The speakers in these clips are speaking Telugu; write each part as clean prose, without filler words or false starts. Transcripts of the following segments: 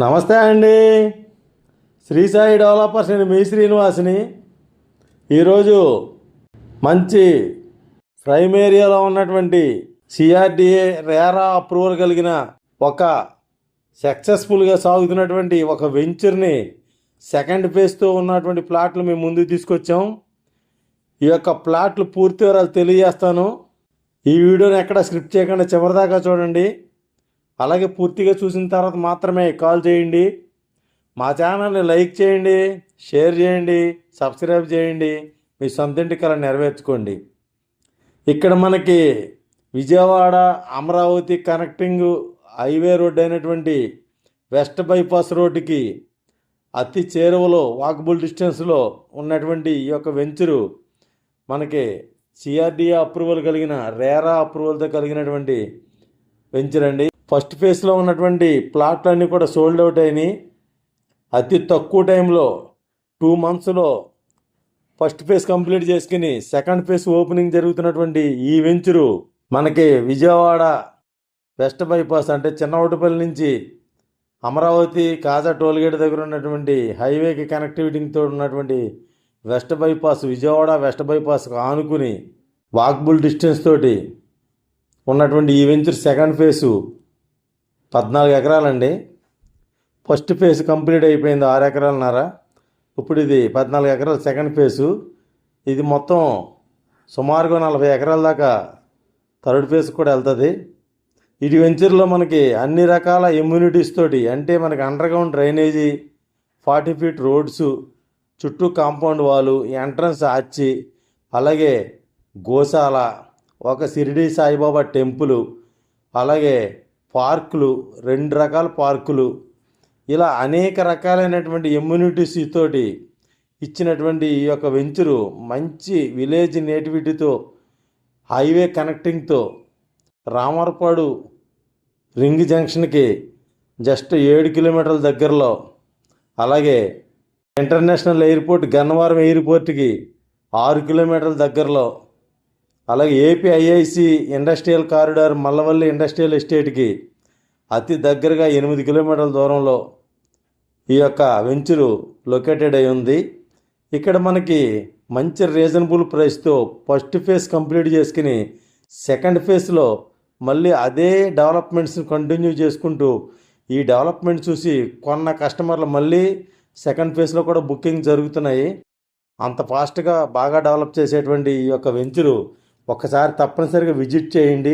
నమస్తే అండి. శ్రీ సాయి డెవలపర్స్ అండి, మీ శ్రీనివాస్ని. ఈరోజు మంచి ప్రైమ్ ఏరియాలో ఉన్నటువంటి సిఆర్డిఏ రేరా అప్రూవల్ కలిగిన ఒక సక్సెస్ఫుల్గా సాగుతున్నటువంటి ఒక వెంచర్ని సెకండ్ ఫేజ్తో ఉన్నటువంటి ప్లాట్లు మేము ముందుకు తీసుకొచ్చాం. ఈ యొక్క ప్లాట్లు పూర్తి వివరాలు తెలియజేస్తాను. ఈ వీడియోని ఎక్కడ స్క్రిప్ట్ చేయకుండా చివరిదాకా చూడండి. అలాగే పూర్తిగా చూసిన తర్వాత మాత్రమే కాల్ చేయండి. మా ఛానల్ని లైక్ చేయండి, షేర్ చేయండి, సబ్స్క్రైబ్ చేయండి. మీ సొంత ఇంటి కల నెరవేర్చుకోండి. ఇక్కడ మనకి Vijayawada Amaravati connecting highway road అయినటువంటి వెస్ట్ బైపాస్ రోడ్డుకి అతి చేరువలో వాకబుల్ డిస్టెన్స్లో ఉన్నటువంటి ఈ యొక్క వెంచరు మనకి సిఆర్డిఏ అప్రూవల్ కలిగిన రేరా అప్రూవల్తో కలిగినటువంటి వెంచర్ అండి. ఫస్ట్ ఫేజ్లో ఉన్నటువంటి ప్లాట్లన్నీ కూడా సోల్డ్ అవుట్ అయినాయి. అతి తక్కువ టైంలో 2 monthsలో ఫస్ట్ ఫేజ్ కంప్లీట్ చేసుకుని సెకండ్ ఫేజ్ ఓపెనింగ్ జరుగుతున్నటువంటి ఈ వెంచరు మనకి విజయవాడ వెస్ట్ బైపాస్ అంటే చిన్నవటిపల్లి నుంచి అమరావతి కాజా టోల్గేట్ దగ్గర ఉన్నటువంటి హైవేకి కనెక్టివిటీతో ఉన్నటువంటి west bypass Vijayawada west bypass ఆనుకుని వాకబుల్ డిస్టెన్స్ తోటి ఉన్నటువంటి ఈ వెంచర్ సెకండ్ ఫేజు 14 ఎకరాలండి. ఫస్ట్ ఫేజ్ కంప్లీట్ అయిపోయింది 6 ఎకరాలన్నర. ఇప్పుడు ఇది 14 ఎకరాల సెకండ్ ఫేజు. ఇది మొత్తం సుమారుగా 40 ఎకరాల దాకా థర్డ్ ఫేజ్ కూడా వెళ్తుంది. ఇది వెంచర్లో మనకి అన్ని రకాల ఎమ్యూనిటీస్ తోటి, అంటే మనకి అండర్గ్రౌండ్ డ్రైనేజీ, 40 feet రోడ్స్, చుట్టూ కాంపౌండ్ వాలు, ఎంట్రన్స్ ఆర్చి, అలాగే గోశాల, ఒక షిరిడి సాయిబాబా టెంపుల్, అలాగే పార్కులు, 2 రకాల పార్కులు, ఇలా అనేక రకాలైనటువంటి ఎమ్యూనిటీస్ తోటి ఇచ్చినటువంటి ఈ యొక్క వెంచరు మంచి విలేజ్ నేటివిటీతో హైవే కనెక్టింగ్తో రామర్పాడు రింగ్ జంక్షన్కి జస్ట్ 7 kilometers దగ్గరలో, అలాగే ఇంటర్నేషనల్ ఎయిర్పోర్ట్ గన్నవరం ఎయిర్పోర్ట్కి 6 kilometers దగ్గరలో, అలాగే APIIC industrial corridor Mallavalli industrial ఎస్టేట్కి అతి దగ్గరగా 8 kilometers దూరంలో ఈ యొక్క వెంచరు లొకేటెడ్ అయి ఉంది. ఇక్కడ మనకి మంచి రీజనబుల్ ప్రైస్తో ఫస్ట్ ఫేజ్ కంప్లీట్ చేసుకుని సెకండ్ ఫేజ్లో మళ్ళీ అదే డెవలప్మెంట్స్ని కంటిన్యూ చేసుకుంటూ ఈ డెవలప్మెంట్ చూసి కొన్న కస్టమర్లు మళ్ళీ సెకండ్ ఫేజ్లో కూడా బుకింగ్ జరుగుతున్నాయి. అంత ఫాస్ట్గా బాగా డెవలప్ చేసేటువంటి ఈ యొక్క వెంచరు ఒక్కసారి తప్పనిసరిగా విజిట్ చేయండి.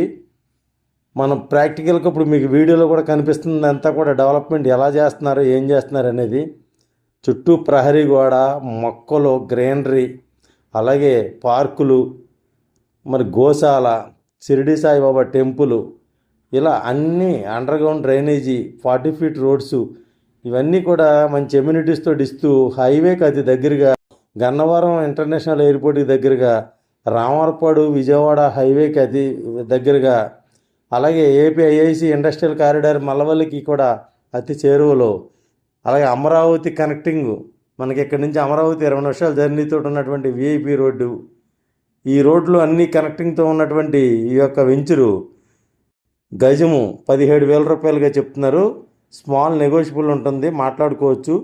మనం ప్రాక్టికల్గా ఇప్పుడు మీకు వీడియోలో కూడా కనిపిస్తుంది అంతా కూడా డెవలప్మెంట్ ఎలా చేస్తున్నారు, ఏం చేస్తున్నారు అనేది. చుట్టూ ప్రహరీ గోడ, మొక్కలు, గ్రీనరీ, అలాగే పార్కులు, మరి గోశాల, షిరిడి సాయిబాబా టెంపుల్, ఇలా అన్నీ అండర్గ్రౌండ్ డ్రైనేజీ, 40 feet రోడ్స్, ఇవన్నీ కూడా మంచి ఎమ్యూనిటీస్తో ఇస్తూ హైవేకి అతి దగ్గరగా, గన్నవరం ఇంటర్నేషనల్ ఎయిర్పోర్ట్కి దగ్గరగా, రామర్పాడు విజయవాడ హైవేకి అతి దగ్గరగా, అలాగే ఏపీఐఐసి ఇండస్ట్రియల్ కారిడార్ మల్లవల్లికి కూడా అతి చేరువలో, అలాగే అమరావతి కనెక్టింగ్ మనకి ఇక్కడి నుంచి అమరావతి 20 నిమిషాల జర్నీతో ఉన్నటువంటి విఐపి రోడ్డు, ఈ రోడ్లు అన్నీ కనెక్టింగ్తో ఉన్నటువంటి ఈ యొక్క వెంచరు గజము 17,000 రూపాయలుగా చెప్తున్నారు. స్మాల్ నెగోషియబుల్ ఉంటుంది, మాట్లాడుకోవచ్చు.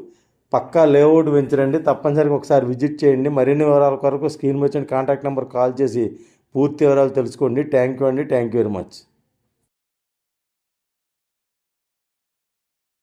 పక్కా లేఅవుట్ వెంచర్ అండి. తప్పనిసరిగా ఒకసారి విజిట్ చేయండి. మరిన్ని వివరాల కొరకు స్క్రీన్ వచ్చిన కాంటాక్ట్ నెంబర్ కాల్ చేసి పూర్తి వివరాలు తెలుసుకోండి. థ్యాంక్ యూ అండి. Thank you very much.